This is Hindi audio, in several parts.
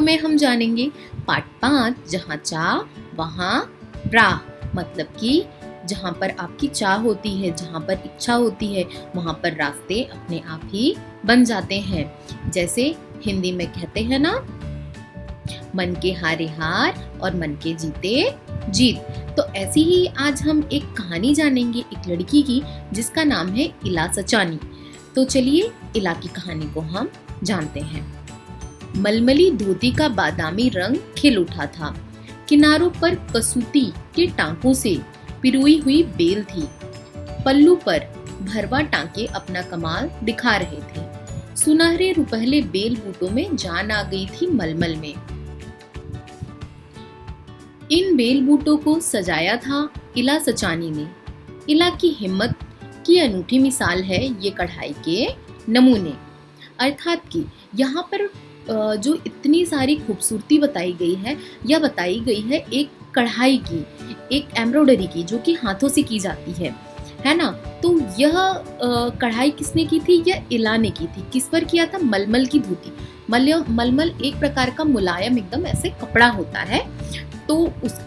में हम जानेंगे पाठ 5 जहाँ चा वहाँ राह, मतलब कि जहाँ पर आपकी चाह होती है, जहाँ पर इच्छा होती है, वहाँ पर रास्ते अपने आप ही बन जाते हैं। जैसे हिंदी में कहते हैं ना, मन के हारे हार और मन के जीते जीत। तो ऐसी ही आज हम एक कहानी जानेंगे एक लड़की की जिसका नाम है इला सचानी। तो चलिए इला की कहानी को हम जानते हैं। मलमली धोती का बादामी रंग खिल उठा था। किनारों पर कसूती के टांकों से पिरोई हुई बेल थी। पल्लू पर भरवा टांके अपना कमाल दिखा रहे थे। सुनहरे रुपहले बेल बूटों में जान आ गई थी मलमल में। इन बेल बूटों को सजाया था इला सचानी ने। इला की हिम्मत की अनूठी मिसाल है ये कढ़ाई के नमूने, अर्थात कि यहाँ पर जो इतनी सारी खूबसूरती बताई गई है, यह बताई गई है एक कढ़ाई की, एक एम्ब्रॉयडरी की, जो कि हाथों से की जाती है ना। तो यह कढ़ाई किसने की थी? यह इला ने की थी। किस पर किया था? मलमल की धोती। मलमल एक प्रकार का मुलायम एकदम ऐसे कपड़ा होता है, तो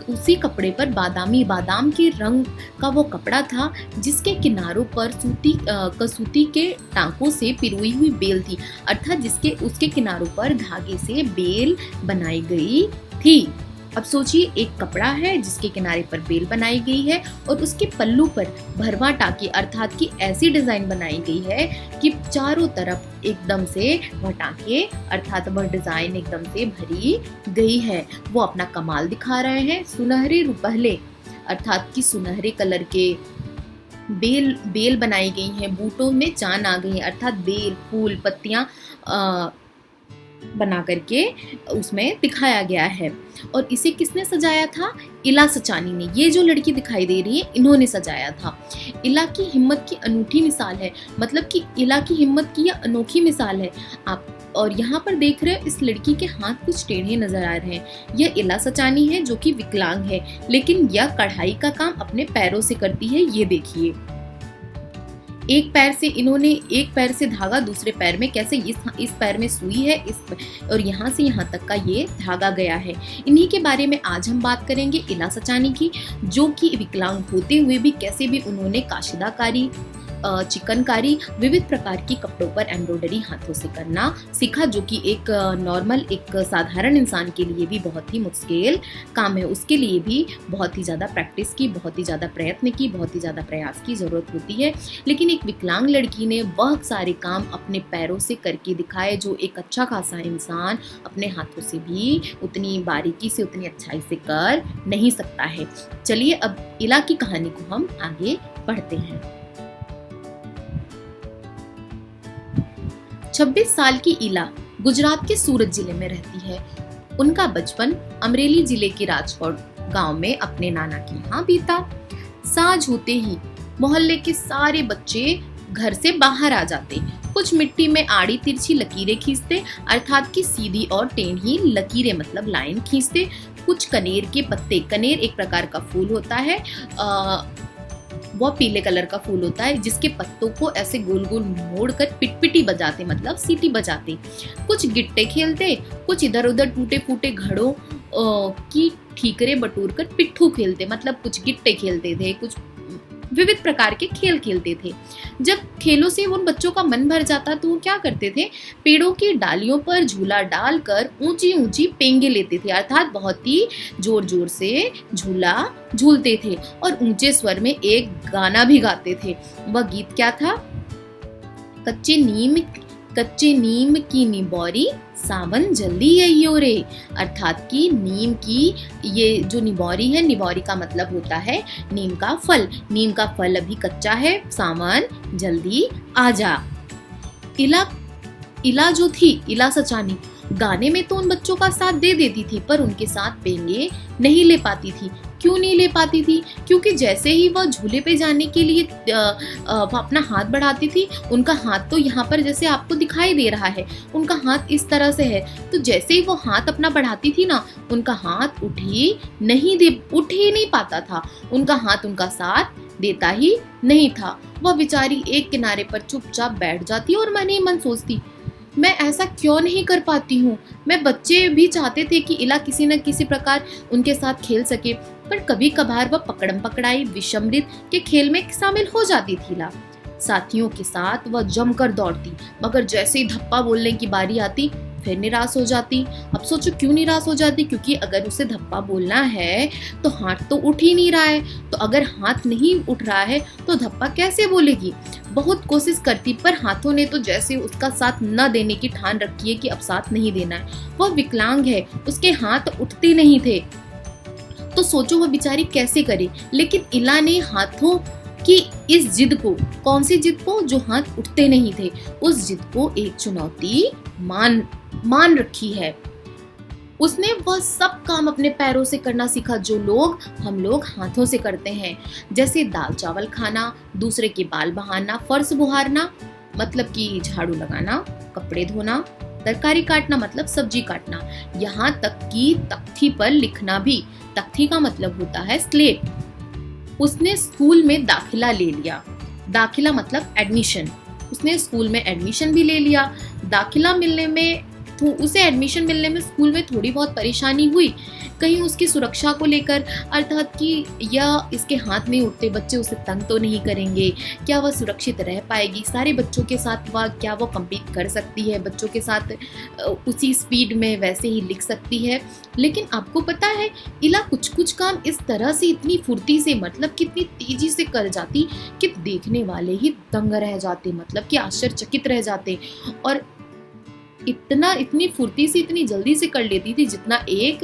उसी कपड़े पर बादाम के रंग का वो कपड़ा था जिसके किनारों पर कसूती के टांकों से पिरोई हुई बेल थी, अर्थात उसके किनारों पर धागे से बेल बनाई गई थी। अब सोचिए, एक कपड़ा है जिसके किनारे पर बेल बनाई गई है और उसके पल्लू पर भरवा टाके अर्थात कि ऐसी डिजाइन बनाई गई है कि चारों तरफ एकदम से वह टाके अर्थात वह डिजाइन एकदम से भरी गई है। वो अपना कमाल दिखा रहे हैं। सुनहरे रुपहले अर्थात कि सुनहरे कलर के बेल बनाई गई हैं, बूटों में जान आ गई है, अर्थात बेल, फूल, पत्तियां बना करके उसमें दिखाया गया है। और इसे किसने सजाया था? इला सचानी ने। ये जो लड़की दिखाई दे रही है, इन्होंने सजाया था। इला की हिम्मत की अनूठी मिसाल है, मतलब कि इला की हिम्मत की यह अनोखी मिसाल है। आप और यहाँ पर देख रहे हो इस लड़की के हाथ कुछ टेढ़े नजर आ रहे हैं। यह इला सचानी है जो कि विकलांग है, लेकिन यह कढ़ाई का काम अपने पैरों से करती है। ये देखिए, एक पैर से धागा दूसरे पैर में, कैसे इस पैर में सुई है और यहाँ से यहाँ तक का ये धागा गया है। इन्हीं के बारे में आज हम बात करेंगे इला सचानी की, जो कि विकलांग होते हुए भी कैसे भी उन्होंने काशिदाकारी, चिकनकारी, विविध प्रकार की कपड़ों पर एम्ब्रॉयडरी हाथों से करना सीखा, जो कि एक नॉर्मल, एक साधारण इंसान के लिए भी बहुत ही मुश्किल काम है। उसके लिए भी बहुत ही ज़्यादा प्रैक्टिस की, बहुत ही ज़्यादा प्रयत्न की, बहुत ही ज़्यादा प्रयास की ज़रूरत होती है। लेकिन एक विकलांग लड़की ने वह सारे काम अपने पैरों से करके दिखाए, जो एक अच्छा खासा इंसान अपने हाथों से भी उतनी बारीकी से, उतनी अच्छाई से कर नहीं सकता है। चलिए अब इला की कहानी को हम आगे बढ़ते हैं। 26 साल की इला गुजरात के सूरत जिले में रहती है। उनका बचपन अमरेली जिले के राजकोट गांव में अपने नाना के यहाँ बीता। साँझ होते ही मोहल्ले के सारे बच्चे घर से बाहर आ जाते। कुछ मिट्टी में आड़ी तिरछी लकीरें खींचते, अर्थात कि सीधी और टेढ़ी लकीरें मतलब लाइन खींचते। कुछ कनेर के पत्ते, कनेर एक प्रकार का फूल होता है, वह पीले कलर का फूल होता है, जिसके पत्तों को ऐसे गोल गोल मोड़कर पिटपिटी बजाते, मतलब सीटी बजाते। कुछ गिट्टे खेलते, कुछ इधर उधर टूटे फूटे घड़ों की ठीकरे बटोर कर पिट्ठू खेलते, मतलब कुछ गिट्टे खेलते थे, कुछ विविध प्रकार के खेल खेलते थे। जब खेलों से उन बच्चों का मन भर जाता तो वो क्या करते थे? पेड़ों की डालियों पर झूला डालकर ऊंची ऊंची पेंगे लेते थे, अर्थात बहुत ही जोर जोर से झूला झूलते थे और ऊंचे स्वर में एक गाना भी गाते थे। वह गीत क्या था? कच्चे नीम की निबोरी सावन जल्दी अइयो रे, अर्थात कि नीम की ये जो निबोरी है, निबोरी का मतलब होता है नीम का फल। नीम का फल अभी कच्चा है, सावन जल्दी आ जा। इला जो थी, इला सचानी, गाने में तो उन बच्चों का साथ दे देती थी, पर उनके साथ पेंगे नहीं ले पाती थी। क्यों नहीं ले पाती थी? क्योंकि जैसे ही वह झूले पे जाने के लिए अपना हाथ बढ़ाती थी, उनका हाथ तो यहाँ पर जैसे आपको दिखाई दे रहा है, उनका हाथ इस तरह से है, तो जैसे ही वो हाथ अपना बढ़ाती थी ना, उनका हाथ उठ ही नहीं पाता था। उनका हाथ उनका साथ देता ही नहीं था। वह बेचारी एक किनारे पर चुपचाप बैठ जाती और मन ही मन सोचती, मैं ऐसा क्यों नहीं कर पाती हूँ। मैं बच्चे भी चाहते थे कि इला किसी न किसी प्रकार उनके साथ खेल सके, पर कभी कभार वह पकड़म पकड़ाई विषमृत के खेल में शामिल हो जाती थी। इला साथियों के साथ वह जमकर दौड़ती, मगर जैसे ही धप्पा बोलने की बारी आती फिर निराश हो जाती। अब सोचो क्यों निराश हो जाती, क्योंकि अगर उसे धप्पा बोलना है तो हाथ तो उठ ही नहीं रहा है, तो अगर हाथ नहीं उठ रहा है तो धप्पा कैसे बोलेगी। बहुत कोशिश करती, पर हाथों ने तो जैसे उसका साथ न देने की ठान रखी है कि अब साथ नहीं देना है। वह विकलांग है, उसके हाथ उठते नहीं थे, तो सोचो वह बेचारी कैसे करे। लेकिन इला ने हाथों की इस जिद को, कौन सी जिद को, जो हाथ उठते नहीं थे, उस जिद को एक चुनौती मान रखी है। उसने वह सब काम अपने पैरों से करना सीखा जो हम लोग हाथों से करते हैं, जैसे दाल चावल खाना, दूसरे के बाल बहाना, फर्श बुहारना मतलब कि झाड़ू लगाना, कपड़े धोना, तरकारी काटना मतलब सब्जी काटना, यहाँ तक कि तख्ती पर लिखना भी। तख्ती का मतलब होता है स्लेट। उसने स्कूल में दाखिला ले लिया। दाखिला मतलब एडमिशन। उसने स्कूल में एडमिशन भी ले लिया। दाखिला मिलने में तो उसे एडमिशन मिलने में स्कूल में थोड़ी बहुत परेशानी हुई, कहीं उसकी सुरक्षा को लेकर, अर्थात कि या इसके हाथ नहीं उठते बच्चे उसे तंग तो नहीं करेंगे, क्या वह सुरक्षित रह पाएगी सारे बच्चों के साथ, क्या वह कम्पीट कर सकती है बच्चों के साथ, उसी स्पीड में वैसे ही लिख सकती है। लेकिन आपको पता है इला कुछ काम इस तरह से इतनी फुर्ती से, मतलब कितनी तेजी से कर जाती कि देखने वाले ही दंग रह जाते, मतलब कि आश्चर्यचकित रह जाते। और इतनी फुर्ती से, इतनी जल्दी से कर लेती थी जितना एक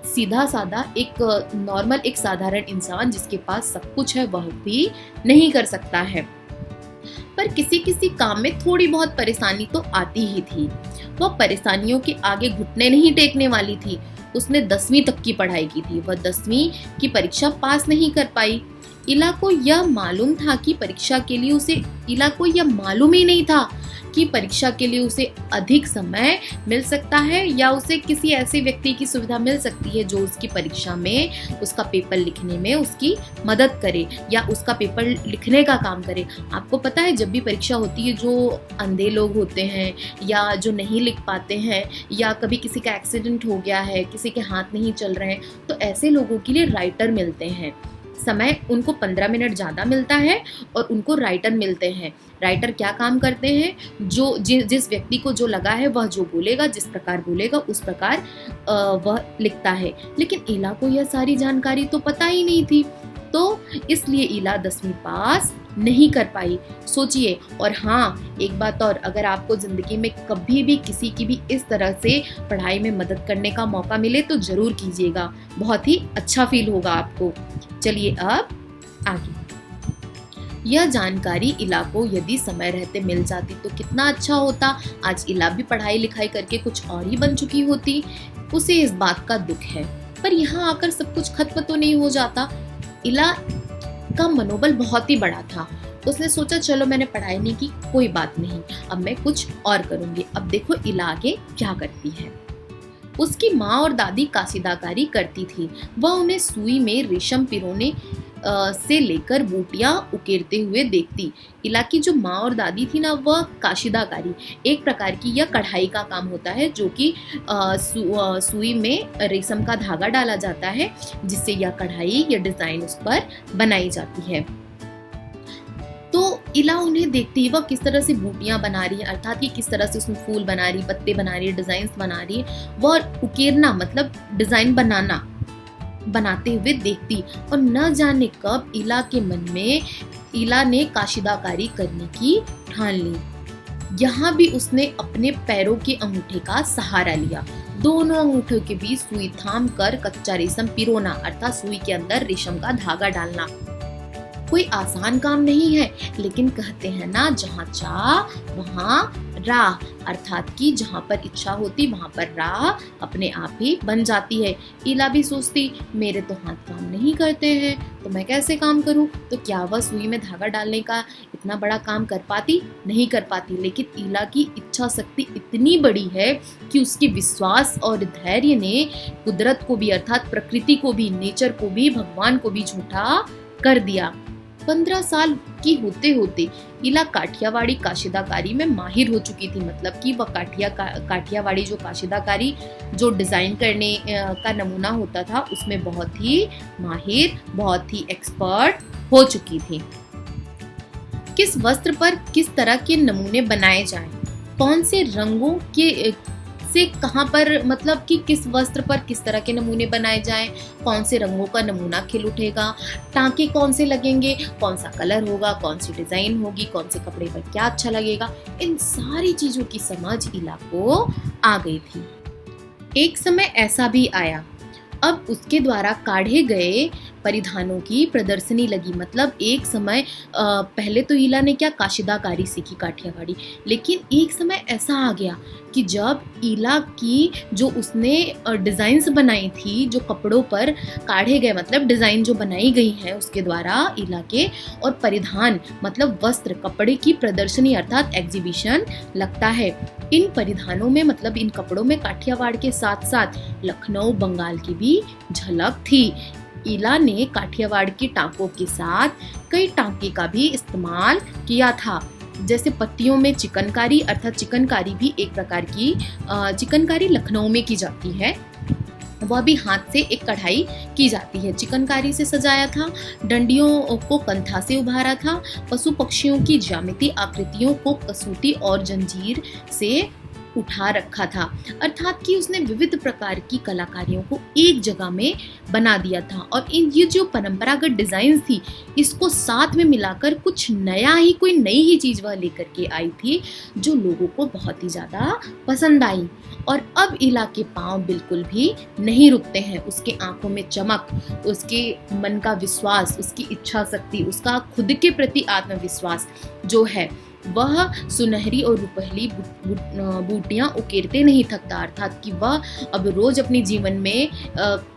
सीधा साधा, एक नॉर्मल, एक साधारण इंसान जिसके पास सब कुछ है वह भी नहीं कर सकता है। पर किसी किसी काम में थोड़ी बहुत परेशानी तो आती ही थी। वह परेशानियों के आगे घुटने नहीं टेकने वाली थी। उसने 10वीं तक की पढ़ाई की थी, वह 10वीं की परीक्षा पास नहीं कर पाई। इला को यह मालूम था कि परीक्षा के लिए उसे, इला को यह मालूम ही नहीं था कि परीक्षा के लिए उसे अधिक समय मिल सकता है या उसे किसी ऐसे व्यक्ति की सुविधा मिल सकती है जो उसकी परीक्षा में, उसका पेपर लिखने में उसकी मदद करे या उसका पेपर लिखने का काम करे। आपको पता है जब भी परीक्षा होती है, जो अंधे लोग होते हैं या जो नहीं लिख पाते हैं या कभी किसी का एक्सीडेंट हो गया है, किसी के हाथ नहीं चल रहे हैं, तो ऐसे लोगों के लिए राइटर मिलते हैं। समय उनको 15 मिनट ज़्यादा मिलता है और उनको राइटर मिलते हैं। राइटर क्या काम करते हैं, जो जिस व्यक्ति को जो लगा है वह जो बोलेगा, जिस प्रकार बोलेगा उस प्रकार वह लिखता है। लेकिन इला को यह सारी जानकारी तो पता ही नहीं थी, तो इसलिए इला 10वीं पास नहीं कर पाई। सोचिए। और हाँ, एक बात और, अगर आपको जिंदगी में कभी भी किसी की भी इस तरह से पढ़ाई में मदद करने का मौका मिले तो जरूर कीजिएगा, बहुत ही अच्छा फील होगा आपको। चलिए अब आगे। यह जानकारी इला को यदि समय रहते मिल जाती तो कितना अच्छा होता। आज इला भी पढ़ाई लिखाई करके कुछ और ही बन चुकी होती। उसे इस बात का दुख है, पर यहाँ आकर सब कुछ खत्म तो नहीं हो जाता। इला का मनोबल बहुत ही बड़ा था। उसने सोचा चलो मैंने पढ़ाई नहीं की, कोई बात नहीं, अब मैं कुछ और करूंगी। अब देखो इला आगे क्या करती है। उसकी माँ और दादी काशीदाकारी करती थी। वह उन्हें सुई में रेशम पिरोने से लेकर बूटियां उकेरते हुए देखती। इला की जो माँ और दादी थी ना, वह काशीदाकारी, एक प्रकार की यह कढ़ाई का काम होता है, जो कि सुई में रेशम का धागा डाला जाता है जिससे यह कढ़ाई या डिजाइन उस पर बनाई जाती है। तो इला उन्हें देखती है, वह किस तरह से बूटियां बना रही है, अर्थात कि किस तरह से उसमें फूल बना रही, पत्ते बना रही, डिजाइन बना रही है। वह उकेरना मतलब डिजाइन बनाते हुए देखती। और न जाने कब इला के मन में, इला ने काशीदाकारी करने की ठान ली। यहाँ भी उसने अपने पैरों के अंगूठे का सहारा लिया। दोनों अंगूठों के बीच सुई थाम कर कच्चा रेशम पिरोना, अर्थात सुई के अंदर रेशम का धागा डालना कोई आसान काम नहीं है। लेकिन कहते हैं ना, जहाँ चाह वहाँ राह, अर्थात कि जहाँ पर इच्छा होती वहाँ पर राह अपने आप ही बन जाती है। इला भी सोचती मेरे तो हाथ काम नहीं करते हैं तो मैं कैसे काम करूँ। तो क्या वह सुई में धागा डालने का इतना बड़ा काम कर पाती? नहीं कर पाती। लेकिन इला की इच्छा शक्ति इतनी बड़ी है कि उसके विश्वास और धैर्य ने कुदरत को भी, अर्थात प्रकृति को भी, नेचर को भी, भगवान को भी झूठा कर दिया। 15 साल की होते होते इला काठियावाड़ी काशिदाकारी में माहिर हो चुकी थी। मतलब कि वह काठियावाड़ी जो काशिदाकारी जो डिज़ाइन करने का नमूना होता था उसमें बहुत ही माहिर, बहुत ही एक्सपर्ट हो चुकी थी। किस वस्त्र पर किस तरह के नमूने बनाए जाएं, कौन से रंगों के से कहाँ पर, मतलब कि किस वस्त्र पर किस तरह के नमूने बनाए जाएं, कौन से रंगों का नमूना खिल उठेगा, टांके कौन से लगेंगे, कौन सा कलर होगा, कौन सी डिजाइन होगी, कौन से कपड़े पर क्या अच्छा लगेगा, इन सारी चीजों की समझ इला को आ गई थी। एक समय ऐसा भी आया, अब उसके द्वारा काढ़े गए परिधानों की प्रदर्शनी लगी। मतलब एक समय पहले तो इला ने क्या काशिदाकारी सीखी काठियावाड़ी, लेकिन एक समय ऐसा आ गया कि जब इला की जो उसने डिज़ाइंस बनाई थी, जो कपड़ों पर काढ़े गए, मतलब डिज़ाइन जो बनाई गई हैं उसके द्वारा इला के, और परिधान मतलब वस्त्र कपड़े की प्रदर्शनी अर्थात एग्जीबिशन लगता है। इन परिधानों में मतलब इन कपड़ों में काठियावाड़ के साथ साथ लखनऊ बंगाल की भी झलक थी। इला ने काठियावाड़ की टांकों के साथ कई टांके का भी इस्तेमाल किया था, जैसे पत्तियों में चिकनकारी, अर्थात चिकनकारी भी एक प्रकार की चिकनकारी लखनऊ में की जाती है, वह भी हाथ से एक कढ़ाई की जाती है, चिकनकारी से सजाया था। डंडियों को कंथा से उभारा था। पशु पक्षियों की ज्यामिति आकृतियों को कसूती और जंजीर से उठा रखा था, अर्थात कि उसने विविध प्रकार की कलाकारियों को एक जगह में बना दिया था। और ये जो परंपरागत डिजाइन थी, इसको साथ में मिलाकर कुछ नया ही, कोई नई ही चीज वह लेकर के आई थी, जो लोगों को बहुत ही ज्यादा पसंद आई। और अब इला के पांव बिल्कुल भी नहीं रुकते हैं। उसके आंखों में चमक, उसके मन का विश्वास, उसकी इच्छा शक्ति, उसका खुद के प्रति आत्मविश्वास जो है, वह सुनहरी और रुपहली बूटियां उकेरते नहीं थकता। अर्थात कि वह अब रोज अपने जीवन में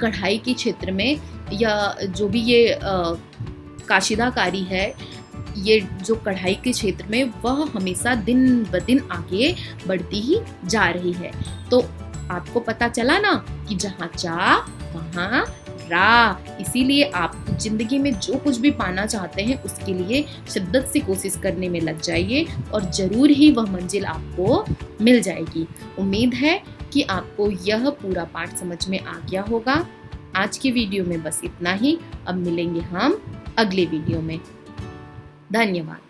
कढ़ाई के क्षेत्र में या जो भी ये काशिदाकारी है, ये जो कढ़ाई के क्षेत्र में, वह हमेशा दिन ब दिन आगे बढ़ती ही जा रही है। तो आपको पता चला ना कि जहाँ चाह वहाँ राह। इसीलिए आप जिंदगी में जो कुछ भी पाना चाहते हैं उसके लिए शिद्दत से कोशिश करने में लग जाइए और जरूर ही वह मंजिल आपको मिल जाएगी। उम्मीद है कि आपको यह पूरा पाठ समझ में आ गया होगा। आज की वीडियो में बस इतना ही। अब मिलेंगे हम अगले वीडियो में। धन्यवाद।